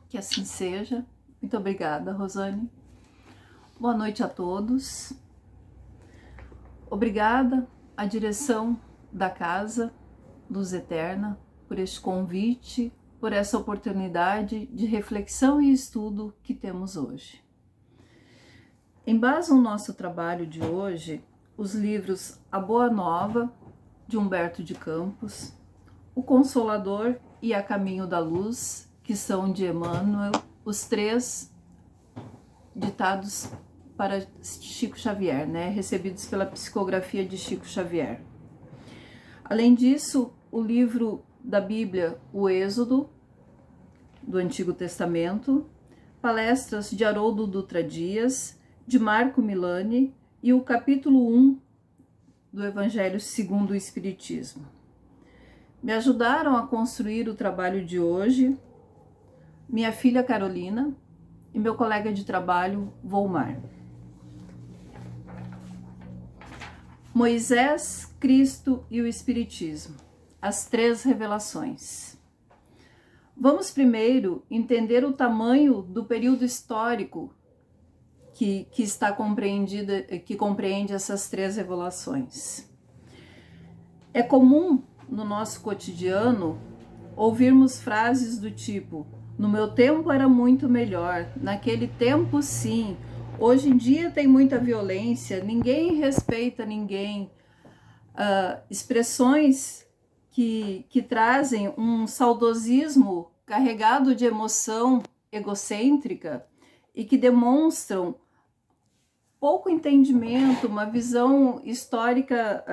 Que assim seja. Muito obrigada, Rosane. Boa noite a todos. Obrigada à direção da Casa Luz Eterna por este convite, por essa oportunidade de reflexão e estudo que temos hoje. Embasam o nosso trabalho de hoje os livros A Boa Nova, de Humberto de Campos, O Consolador e A Caminho da Luz, que são de Emmanuel, os três ditados para Chico Xavier, recebidos pela psicografia de Chico Xavier. Além disso, o livro da Bíblia, o Êxodo, do Antigo Testamento, palestras de Haroldo Dutra Dias, de Marco Milani e o capítulo 1 do Evangelho segundo o Espiritismo. Me ajudaram a construir o trabalho de hoje minha filha Carolina e meu colega de trabalho, Volmar. Moisés, Cristo e o Espiritismo, as três revelações. Vamos primeiro entender o tamanho do período histórico que está compreendida, que compreende essas três revelações. É comum no nosso cotidiano ouvirmos frases do tipo: no meu tempo era muito melhor, naquele tempo sim, hoje em dia tem muita violência, ninguém respeita ninguém. Expressões que trazem um saudosismo carregado de emoção egocêntrica e que demonstram pouco entendimento, uma visão histórica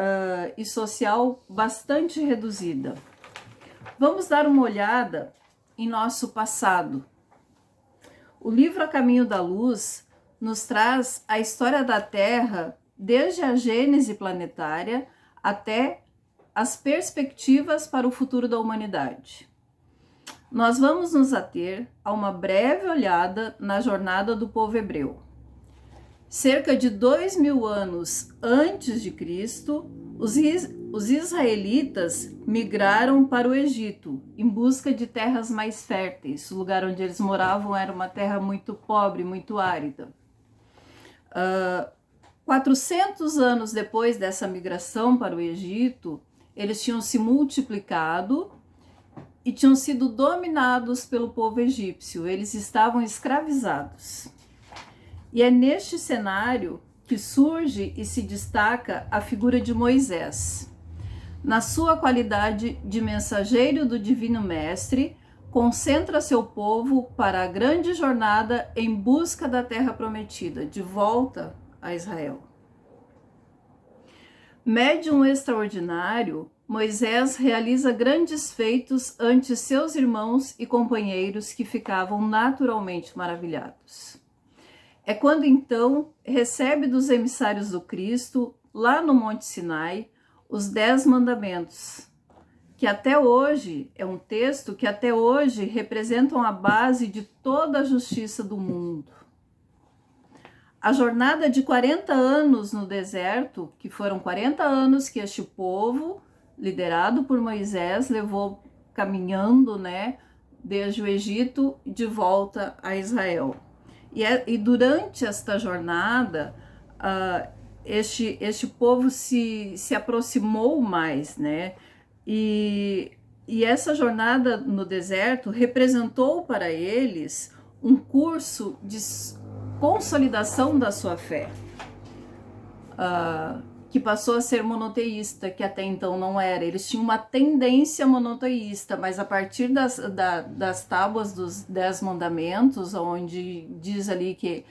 e social bastante reduzida. Vamos dar uma olhada em nosso passado. O livro A Caminho da Luz nos traz a história da Terra desde a gênese planetária até as perspectivas para o futuro da humanidade. Nós vamos nos ater a uma breve olhada na jornada do povo hebreu. Cerca de 2000 anos antes de Cristo, os israelitas migraram para o Egito em busca de terras mais férteis. O lugar onde eles moravam era uma terra muito pobre, muito árida. 400 anos depois dessa migração para o Egito, eles tinham se multiplicado e tinham sido dominados pelo povo egípcio. Eles estavam escravizados. E é neste cenário que surge e se destaca a figura de Moisés. Na sua qualidade de mensageiro do Divino Mestre, concentra seu povo para a grande jornada em busca da Terra Prometida, de volta a Israel. Médium extraordinário, Moisés realiza grandes feitos ante seus irmãos e companheiros que ficavam naturalmente maravilhados. É quando então recebe dos emissários do Cristo, lá no Monte Sinai, os 10 mandamentos, que até hoje é um texto que até hoje representam a base de toda a justiça do mundo. A jornada de 40 anos no deserto, que foram 40 anos que este povo, liderado por Moisés, levou caminhando, desde o Egito de volta a Israel. E durante esta jornada, este povo se aproximou mais, E essa jornada no deserto representou para eles um curso de consolidação da sua fé, que passou a ser monoteísta, que até então não era. Eles tinham uma tendência monoteísta, mas a partir das tábuas dos 10 mandamentos, onde diz ali que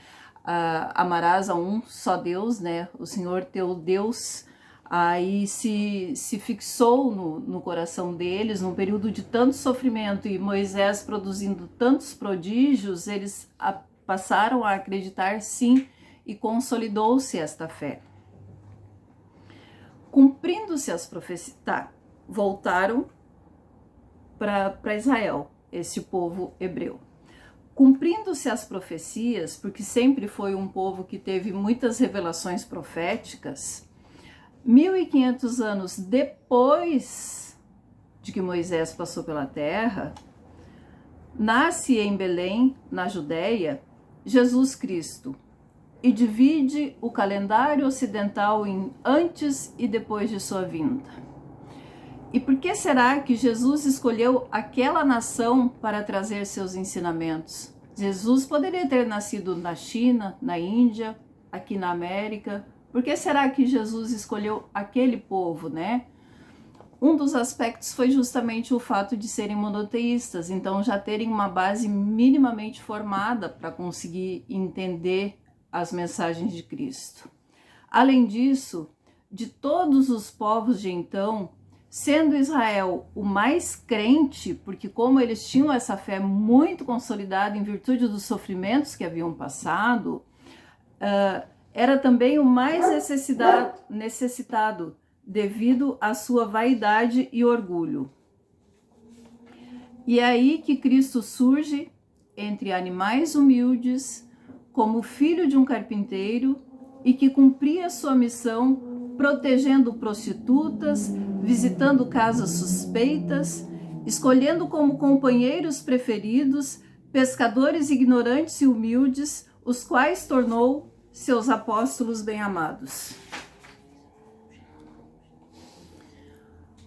amarás a um só Deus, o Senhor teu Deus, aí se fixou no coração deles, num período de tanto sofrimento, e Moisés produzindo tantos prodígios, eles passaram a acreditar sim, e consolidou-se esta fé. Cumprindo-se as profecias, voltaram para Israel, esse povo hebreu. Cumprindo-se as profecias, porque sempre foi um povo que teve muitas revelações proféticas, 1500 anos depois de que Moisés passou pela terra, nasce em Belém, na Judéia, Jesus Cristo, e divide o calendário ocidental em antes e depois de sua vinda. E por que será que Jesus escolheu aquela nação para trazer seus ensinamentos? Jesus poderia ter nascido na China, na Índia, aqui na América. Por que será que Jesus escolheu aquele povo, né? Um dos aspectos foi justamente o fato de serem monoteístas, então já terem uma base minimamente formada para conseguir entender as mensagens de Cristo. Além disso, de todos os povos de então, sendo Israel o mais crente, porque como eles tinham essa fé muito consolidada em virtude dos sofrimentos que haviam passado, era também o mais necessitado devido à sua vaidade e orgulho. E é aí que Cristo surge entre animais humildes, como filho de um carpinteiro, e que cumpria sua missão protegendo prostitutas, visitando casas suspeitas, escolhendo como companheiros preferidos pescadores ignorantes e humildes, os quais tornou seus apóstolos bem-amados.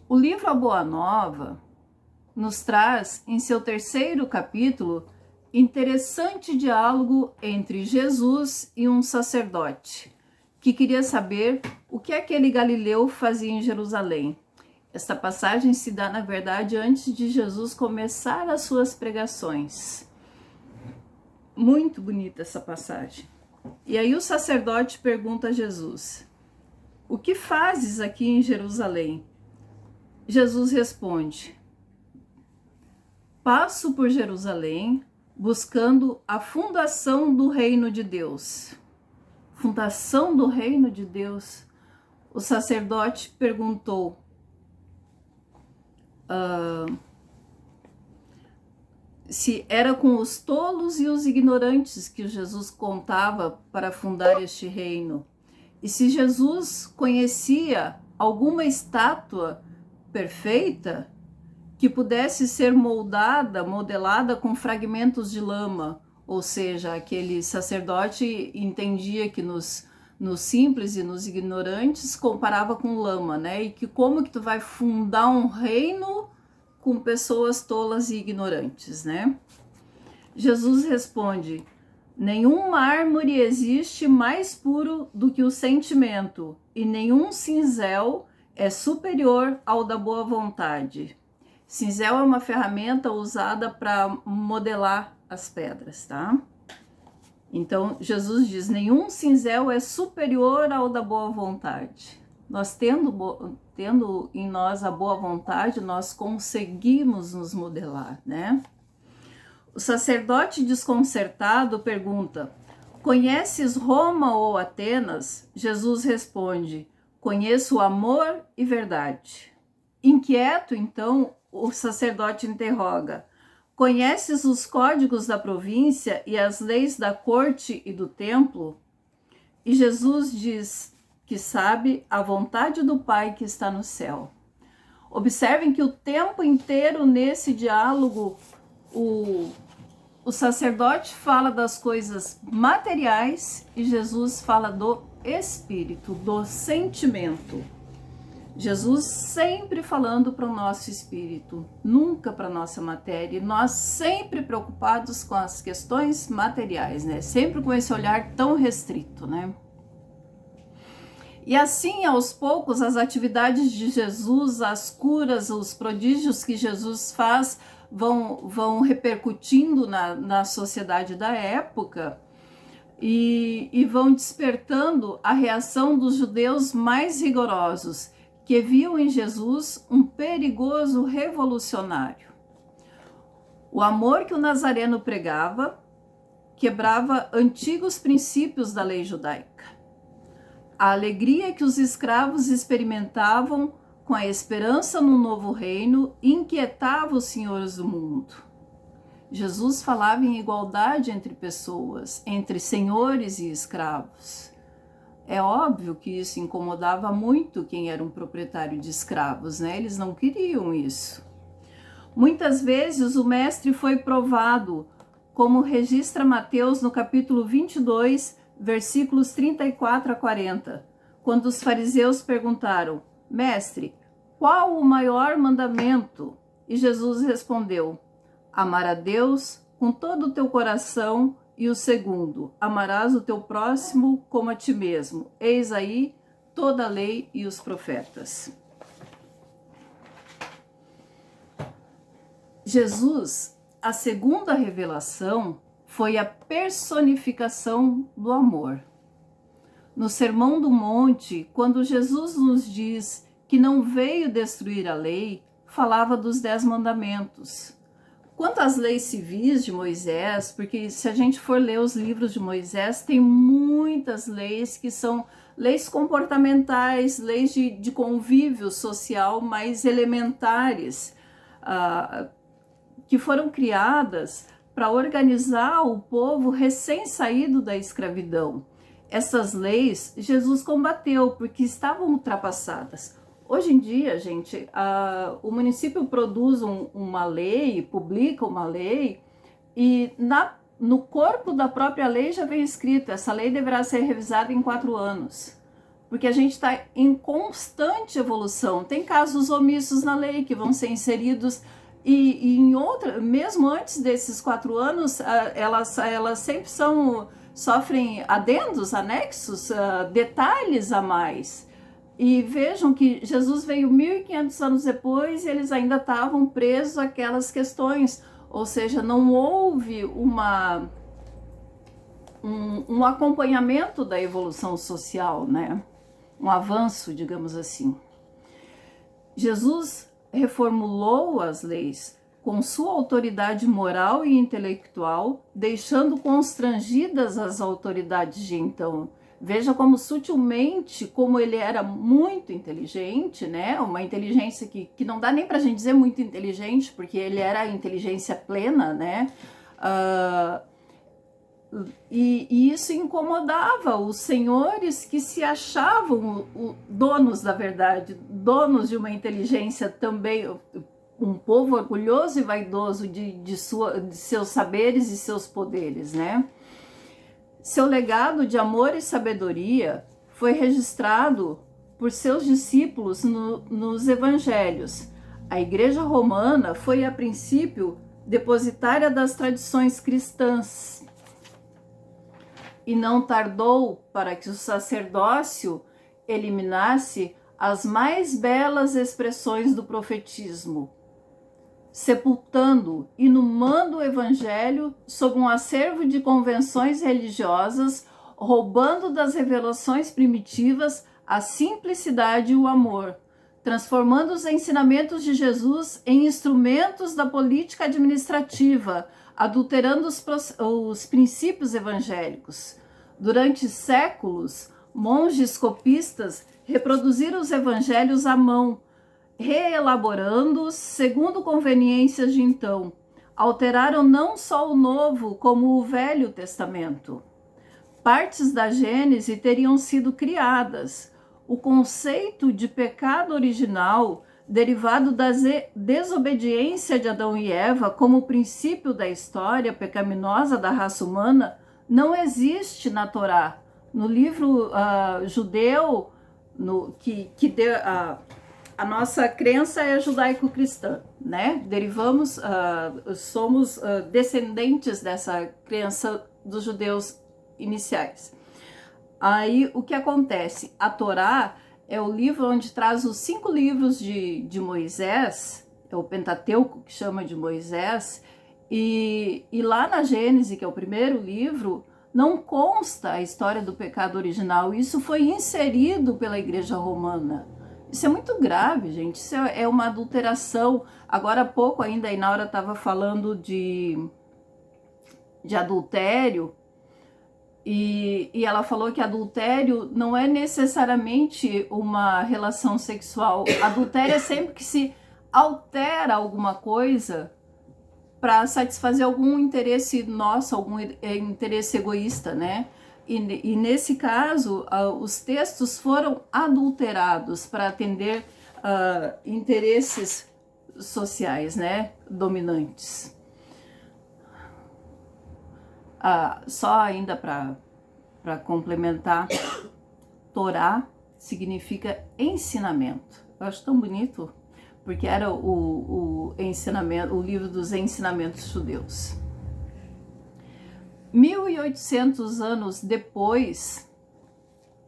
O livro A Boa Nova nos traz, em seu 3º capítulo, interessante diálogo entre Jesus e um sacerdote, que queria saber o que aquele galileu fazia em Jerusalém. Esta passagem se dá, na verdade, antes de Jesus começar as suas pregações. Muito bonita essa passagem. E aí o sacerdote pergunta a Jesus: o que fazes aqui em Jerusalém? Jesus responde: passo por Jerusalém buscando a fundação do reino de Deus. Fundação do reino de Deus? O sacerdote perguntou: se era com os tolos e os ignorantes que Jesus contava para fundar este reino, e se Jesus conhecia alguma estátua perfeita que pudesse ser modelada com fragmentos de lama, ou seja, aquele sacerdote entendia que nos simples e nos ignorantes comparava com lama, né? E que como que tu vai fundar um reino com pessoas tolas e ignorantes, né? Jesus responde: nenhum mármore existe mais puro do que o sentimento, e nenhum cinzel é superior ao da boa vontade. Cinzel é uma ferramenta usada para modelar as pedras, tá? Então, Jesus diz: nenhum cinzel é superior ao da boa vontade. Nós tendo em nós a boa vontade, nós conseguimos nos modelar, né? O sacerdote desconcertado pergunta: conheces Roma ou Atenas? Jesus responde: conheço amor e verdade. Inquieto, então, o sacerdote interroga: conheces os códigos da província e as leis da corte e do templo? E Jesus diz que sabe a vontade do Pai que está no céu. Observem que o tempo inteiro nesse diálogo o sacerdote fala das coisas materiais e Jesus fala do espírito, do sentimento. Jesus sempre falando para o nosso espírito, nunca para a nossa matéria. Nós sempre preocupados com as questões materiais, né? Sempre com esse olhar tão restrito, né? E assim, aos poucos, as atividades de Jesus, as curas, os prodígios que Jesus faz vão repercutindo na sociedade da época e vão despertando a reação dos judeus mais rigorosos, que viam em Jesus um perigoso revolucionário. O amor que o Nazareno pregava quebrava antigos princípios da lei judaica. A alegria que os escravos experimentavam com a esperança no novo reino inquietava os senhores do mundo. Jesus falava em igualdade entre pessoas, entre senhores e escravos. É óbvio que isso incomodava muito quem era um proprietário de escravos, né? Eles não queriam isso. Muitas vezes o mestre foi provado, como registra Mateus no capítulo 22, versículos 34 a 40, quando os fariseus perguntaram: Mestre, qual o maior mandamento? E Jesus respondeu: amar a Deus com todo o teu coração, e o segundo, amarás o teu próximo como a ti mesmo. Eis aí toda a lei e os profetas. Jesus, a segunda revelação, foi a personificação do amor. No Sermão do Monte, quando Jesus nos diz que não veio destruir a lei, falava dos 10 mandamentos. Quanto às leis civis de Moisés, porque se a gente for ler os livros de Moisés, tem muitas leis que são leis comportamentais, leis de convívio social mais elementares, que foram criadas para organizar o povo recém-saído da escravidão. Essas leis Jesus combateu porque estavam ultrapassadas. Hoje em dia, gente, o município produz uma lei, publica uma lei, e no corpo da própria lei já vem escrito: essa lei deverá ser revisada em 4 anos. Porque a gente está em constante evolução. Tem casos omissos na lei que vão ser inseridos, e em outra, mesmo antes desses 4 anos, elas sempre sofrem adendos, anexos, detalhes a mais. E vejam que Jesus veio 1.500 anos depois e eles ainda estavam presos àquelas questões. Ou seja, não houve um acompanhamento da evolução social, né? Um avanço, digamos assim. Jesus reformulou as leis com sua autoridade moral e intelectual, deixando constrangidas as autoridades de então. Veja como sutilmente, como ele era muito inteligente, né? Uma inteligência que não dá nem pra gente dizer muito inteligente, porque ele era a inteligência plena, né? E isso incomodava os senhores que se achavam donos da verdade, donos de uma inteligência também, um povo orgulhoso e vaidoso de seus saberes e seus poderes, né? Seu legado de amor e sabedoria foi registrado por seus discípulos nos evangelhos. A Igreja Romana foi, a princípio, depositária das tradições cristãs e não tardou para que o sacerdócio eliminasse as mais belas expressões do profetismo, sepultando, inumando o evangelho sob um acervo de convenções religiosas, roubando das revelações primitivas a simplicidade e o amor, transformando os ensinamentos de Jesus em instrumentos da política administrativa, adulterando os princípios evangélicos. Durante séculos, monges copistas reproduziram os evangelhos à mão, reelaborando-os segundo conveniências de então. Alteraram não só o Novo, como o Velho Testamento. Partes da Gênese teriam sido criadas. O conceito de pecado original, derivado da desobediência de Adão e Eva como princípio da história pecaminosa da raça humana, não existe na Torá. No livro judeu, a nossa crença é judaico-cristã, né? Somos descendentes dessa crença dos judeus iniciais. Aí, o que acontece? A Torá é o livro onde traz os 5 livros de Moisés, é o Pentateuco que chama de Moisés, e lá na Gênese, que é o primeiro livro, não consta a história do pecado original. Isso foi inserido pela Igreja Romana. Isso é muito grave, gente. Isso é uma adulteração. Agora há pouco ainda a Inaura estava falando de adultério, e ela falou que adultério não é necessariamente uma relação sexual. Adultério é sempre que se altera alguma coisa para satisfazer algum interesse nosso, algum interesse egoísta, né? E nesse caso, os textos foram adulterados para atender interesses sociais, né, dominantes. Só ainda para complementar, Torá significa ensinamento. Eu acho tão bonito, porque era o ensinamento, o livro dos ensinamentos judeus. 1800 anos depois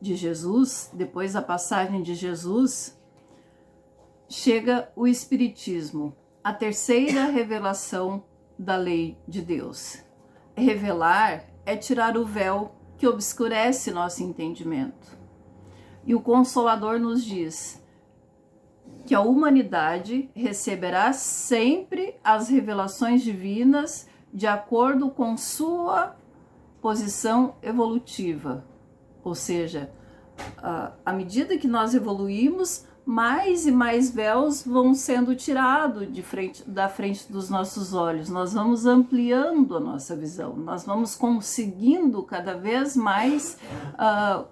de Jesus, depois da passagem de Jesus, chega o Espiritismo, a terceira revelação da lei de Deus. Revelar é tirar o véu que obscurece nosso entendimento. E o Consolador nos diz que a humanidade receberá sempre as revelações divinas de acordo com sua posição evolutiva. Ou seja, à medida que nós evoluímos, mais e mais véus vão sendo tirados da frente dos nossos olhos. Nós vamos ampliando a nossa visão, nós vamos conseguindo cada vez mais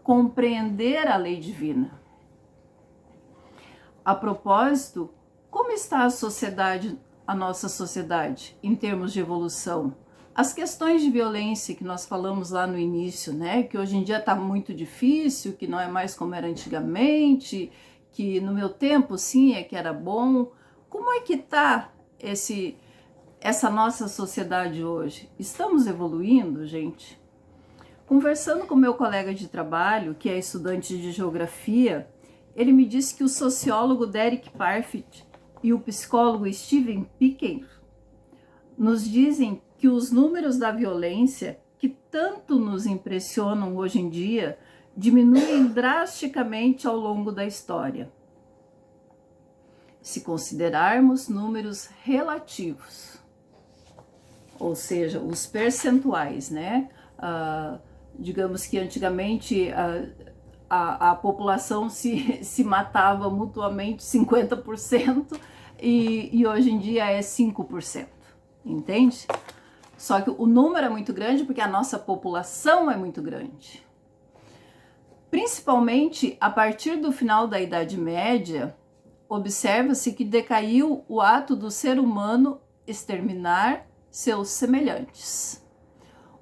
compreender a lei divina. A propósito, como está a nossa sociedade, em termos de evolução? As questões de violência que nós falamos lá no início, né? Que hoje em dia está muito difícil, que não é mais como era antigamente, que no meu tempo sim é que era bom. Como é que está essa nossa sociedade hoje? Estamos evoluindo, gente? Conversando com meu colega de trabalho, que é estudante de geografia, ele me disse que o sociólogo Derek Parfit e o psicólogo Steven Pinker nos dizem que os números da violência, que tanto nos impressionam hoje em dia, diminuem drasticamente ao longo da história. Se considerarmos números relativos, ou seja, os percentuais, né? Digamos que antigamente a população se matava mutuamente 50% e hoje em dia é 5%, entende? Só que o número é muito grande porque a nossa população é muito grande. Principalmente a partir do final da Idade Média, observa-se que decaiu o ato do ser humano exterminar seus semelhantes.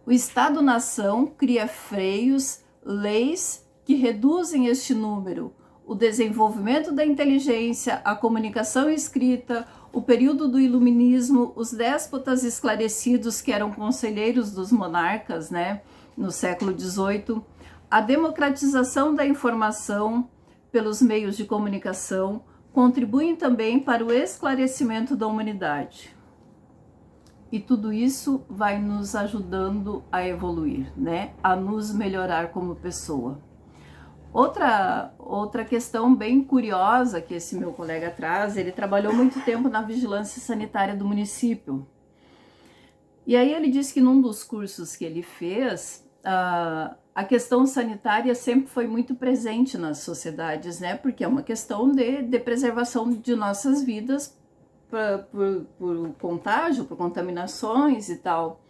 O Estado-nação cria freios, leis que reduzem este número. O desenvolvimento da inteligência, a comunicação escrita, o período do iluminismo, os déspotas esclarecidos que eram conselheiros dos monarcas, né, no século XVIII, a democratização da informação pelos meios de comunicação contribuem também para o esclarecimento da humanidade. E tudo isso vai nos ajudando a evoluir, né, a nos melhorar como pessoa. Outra questão bem curiosa que esse meu colega traz, ele trabalhou muito tempo na vigilância sanitária do município. E aí ele disse que num dos cursos que ele fez, a questão sanitária sempre foi muito presente nas sociedades, né? Porque é uma questão de preservação de nossas vidas por contágio, por contaminações e tal.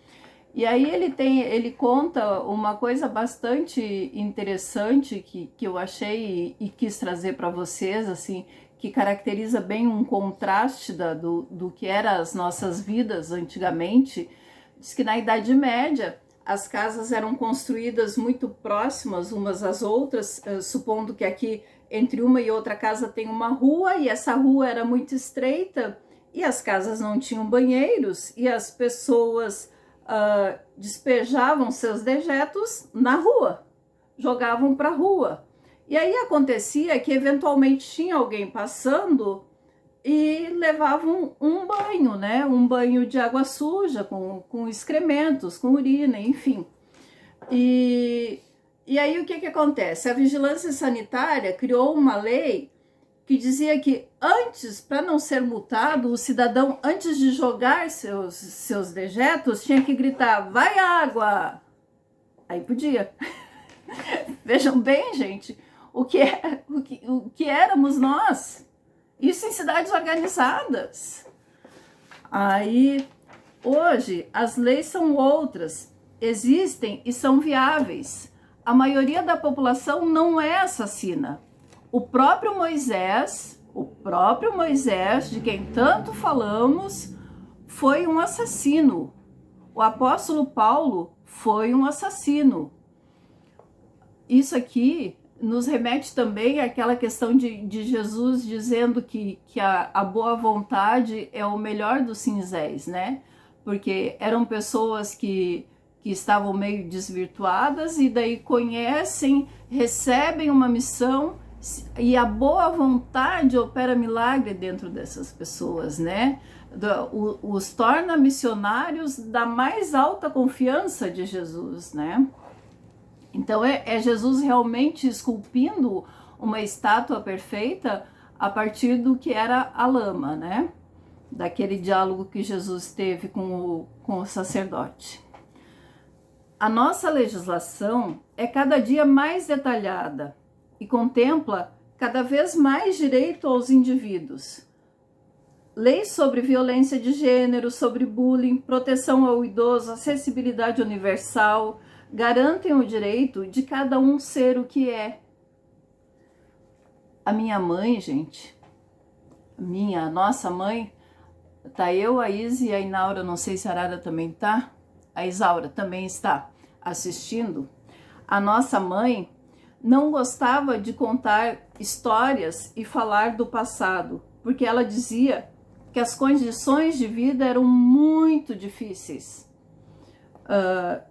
E aí ele conta uma coisa bastante interessante que eu achei e quis trazer para vocês, assim, que caracteriza bem um contraste do que eram as nossas vidas antigamente. Diz que na Idade Média as casas eram construídas muito próximas umas às outras, supondo que aqui entre uma e outra casa tem uma rua, e essa rua era muito estreita, e as casas não tinham banheiros, e as pessoas despejavam seus dejetos na rua, jogavam para a rua. E aí acontecia que eventualmente tinha alguém passando e levavam um banho, né? Um banho de água suja, com excrementos, com urina, enfim. E aí o que acontece? A vigilância sanitária criou uma lei que dizia que antes, para não ser multado, o cidadão, antes de jogar seus dejetos, tinha que gritar, vai água! Aí podia. Vejam bem, gente, o que éramos nós. Isso em cidades organizadas. Aí, hoje, as leis são outras, existem e são viáveis. A maioria da população não é assassina. O próprio Moisés O próprio Moisés, de quem tanto falamos, foi um assassino. O apóstolo Paulo foi um assassino. Isso aqui nos remete também àquela questão de Jesus dizendo que a boa vontade é o melhor dos cinzéis, né? Porque eram pessoas que estavam meio desvirtuadas e daí conhecem, recebem uma missão e a boa vontade opera milagre dentro dessas pessoas, né? Os torna missionários da mais alta confiança de Jesus, né? Então é Jesus realmente esculpindo uma estátua perfeita a partir do que era a lama, né? Daquele diálogo que Jesus teve com o sacerdote. A nossa legislação é cada dia mais detalhada e contempla cada vez mais direito aos indivíduos. Leis sobre violência de gênero, sobre bullying, proteção ao idoso, acessibilidade universal, garantem o direito de cada um ser o que é. A minha mãe, gente, a nossa mãe, tá eu, a Izzy e a Inaura, não sei se a Arara também tá, a Isaura também está assistindo. A nossa mãe não gostava de contar histórias e falar do passado, porque ela dizia que as condições de vida eram muito difíceis.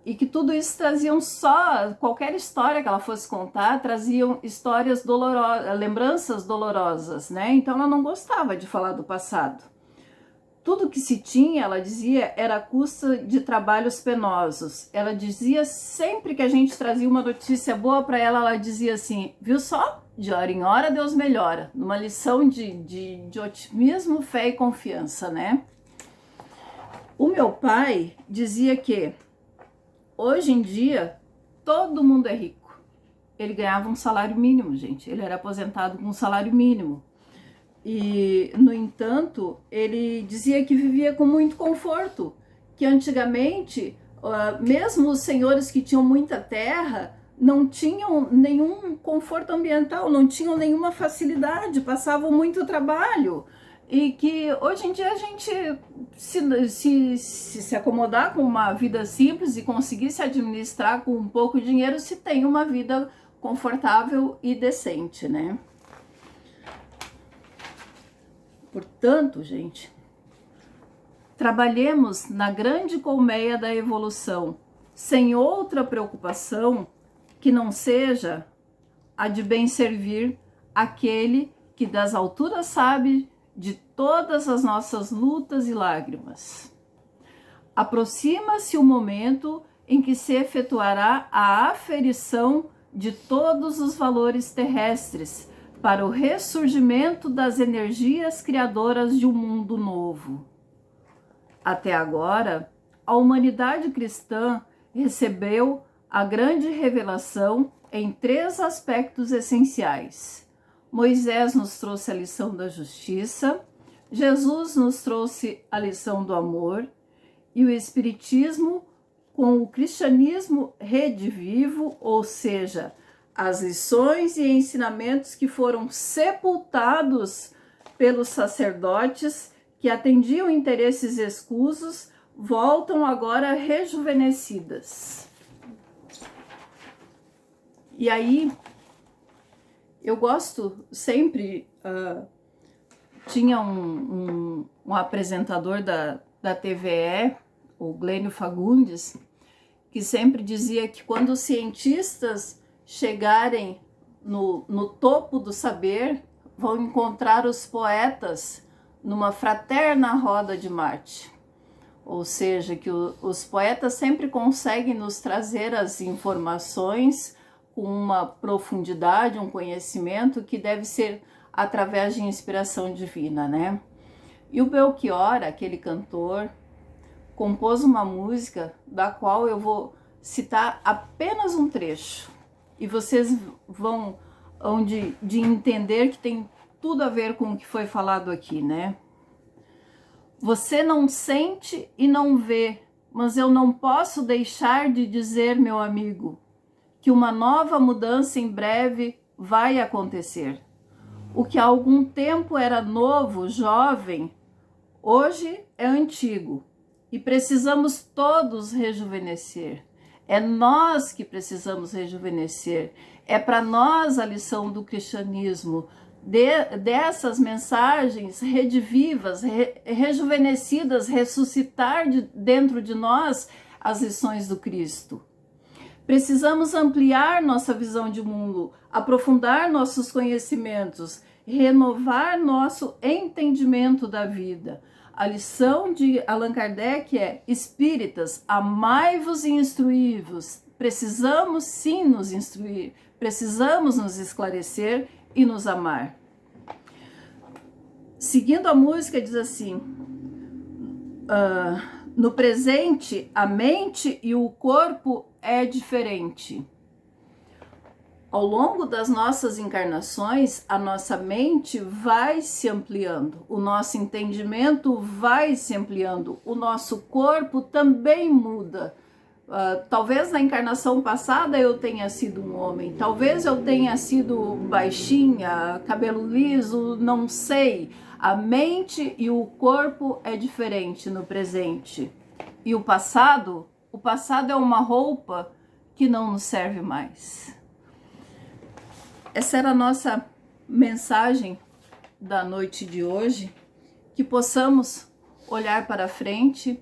E que tudo isso traziam qualquer história que ela fosse contar, traziam histórias dolorosas, lembranças dolorosas, né? Então ela não gostava de falar do passado. Tudo que se tinha, ela dizia, era à custa de trabalhos penosos. Ela dizia, sempre que a gente trazia uma notícia boa para ela, ela dizia assim, viu só? De hora em hora Deus melhora. Numa lição de otimismo, fé e confiança, né? O meu pai dizia que hoje em dia todo mundo é rico. Ele ganhava um salário mínimo, gente. Ele era aposentado com um salário mínimo. E, no entanto, ele dizia que vivia com muito conforto, que antigamente, mesmo os senhores que tinham muita terra, não tinham nenhum conforto ambiental, não tinham nenhuma facilidade, passavam muito trabalho. E que hoje em dia a gente se acomodar com uma vida simples e conseguir se administrar com um pouco de dinheiro, se tem uma vida confortável e decente, né? Portanto, gente, trabalhemos na grande colmeia da evolução, sem outra preocupação que não seja a de bem servir aquele que das alturas sabe de todas as nossas lutas e lágrimas. Aproxima-se o momento em que se efetuará a aferição de todos os valores terrestres para o ressurgimento das energias criadoras de um mundo novo. Até agora, a humanidade cristã recebeu a grande revelação em 3 aspectos essenciais. Moisés nos trouxe a lição da justiça, Jesus nos trouxe a lição do amor e o Espiritismo com o cristianismo redivivo, ou seja, as lições e ensinamentos que foram sepultados pelos sacerdotes que atendiam interesses escusos, voltam agora rejuvenescidas. E aí, eu gosto sempre, tinha um apresentador da TVE, o Glênio Fagundes, que sempre dizia que quando os cientistas chegarem no topo do saber, vão encontrar os poetas numa fraterna roda de Marte. Ou seja, que os poetas sempre conseguem nos trazer as informações com uma profundidade, um conhecimento que deve ser através de inspiração divina, né? E o Belchior, aquele cantor, compôs uma música da qual eu vou citar apenas um trecho. E vocês vão de entender que tem tudo a ver com o que foi falado aqui, né? Você não sente e não vê, mas eu não posso deixar de dizer, meu amigo, que uma nova mudança em breve vai acontecer. O que há algum tempo era novo, jovem, hoje é antigo. E precisamos todos rejuvenescer. É nós que precisamos rejuvenescer. É para nós a lição do cristianismo, dessas mensagens redivivas, rejuvenescidas, ressuscitar dentro de nós as lições do Cristo. Precisamos ampliar nossa visão de mundo, aprofundar nossos conhecimentos, renovar nosso entendimento da vida. A lição de Allan Kardec é: espíritas, amai-vos e instruí-vos. Precisamos sim nos instruir, precisamos nos esclarecer e nos amar. Seguindo a música, diz assim: no presente, a mente e o corpo é diferente. Ao longo das nossas encarnações, a nossa mente vai se ampliando, o nosso entendimento vai se ampliando, o nosso corpo também muda. Talvez na encarnação passada eu tenha sido um homem, talvez eu tenha sido baixinha, cabelo liso, não sei. A mente e o corpo é diferente no presente. E o passado é uma roupa que não nos serve mais. Essa era a nossa mensagem da noite de hoje, que possamos olhar para frente,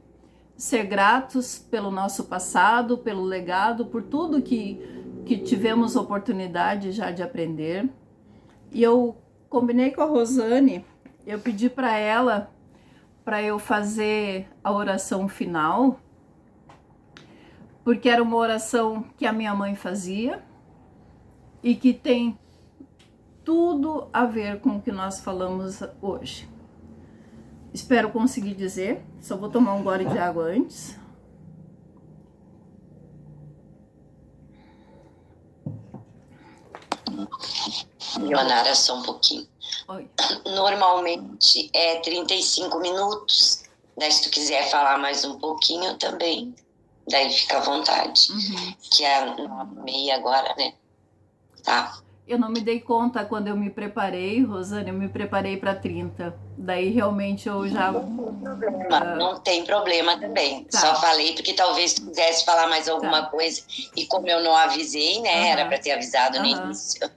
ser gratos pelo nosso passado, pelo legado, por tudo que tivemos oportunidade já de aprender. E eu combinei com a Rosane, eu pedi para ela para eu fazer a oração final, porque era uma oração que a minha mãe fazia e que tem tudo a ver com o que nós falamos hoje. Espero conseguir dizer, só vou tomar um gole de água antes. Ionara, só um pouquinho. Oi. Normalmente é 35 minutos, daí se tu quiser falar mais um pouquinho também, daí fica à vontade. Que é 9h30 agora, né? Tá. Eu não me dei conta quando eu me preparei, Rosane, eu me preparei para 30. Daí realmente eu já... Não tem problema também. Tá. Só falei porque talvez tu quisesse falar mais alguma coisa e como eu não avisei, né? Era para ter avisado no início.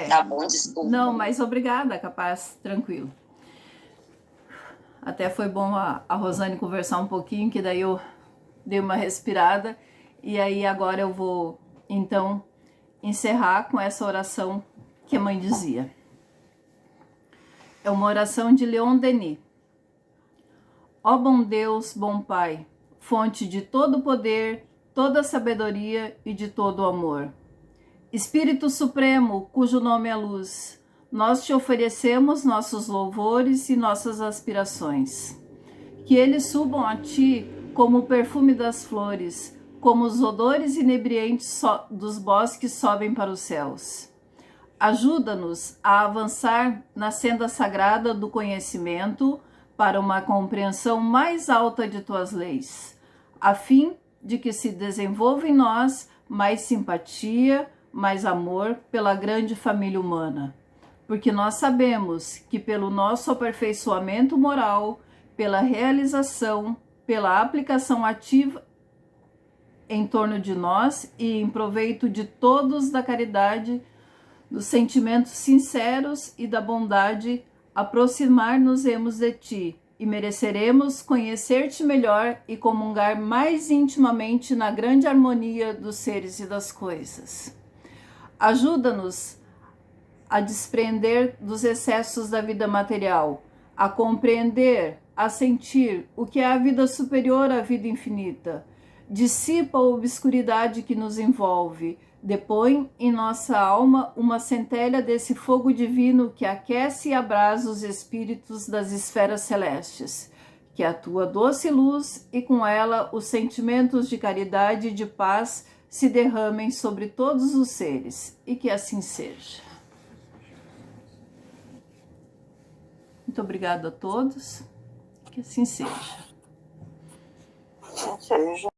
Tá bom, desculpa. Não, mas obrigada, capaz, tranquilo. Até foi bom a Rosane conversar um pouquinho, que daí eu dei uma respirada. E aí agora eu vou, então, encerrar com essa oração que a mãe dizia. É uma oração de Leon Denis. Ó bom Deus, bom Pai, fonte de todo poder, toda sabedoria e de todo amor. Espírito Supremo, cujo nome é luz, nós te oferecemos nossos louvores e nossas aspirações. Que eles subam a ti como o perfume das flores, como os odores inebriantes dos bosques sobem para os céus. Ajuda-nos a avançar na senda sagrada do conhecimento para uma compreensão mais alta de tuas leis, a fim de que se desenvolva em nós mais simpatia, mais amor pela grande família humana. Porque nós sabemos que pelo nosso aperfeiçoamento moral, pela realização, pela aplicação ativa em torno de nós e em proveito de todos da caridade, dos sentimentos sinceros e da bondade, aproximar-nos-emos de ti e mereceremos conhecer-te melhor e comungar mais intimamente na grande harmonia dos seres e das coisas. Ajuda-nos a desprender dos excessos da vida material, a compreender, a sentir o que é a vida superior à vida infinita. Dissipa a obscuridade que nos envolve, depõe em nossa alma uma centelha desse fogo divino que aquece e abrasa os espíritos das esferas celestes, que a tua doce luz e com ela os sentimentos de caridade e de paz se derramem sobre todos os seres, e que assim seja. Muito obrigada a todos, que assim seja. Assim seja.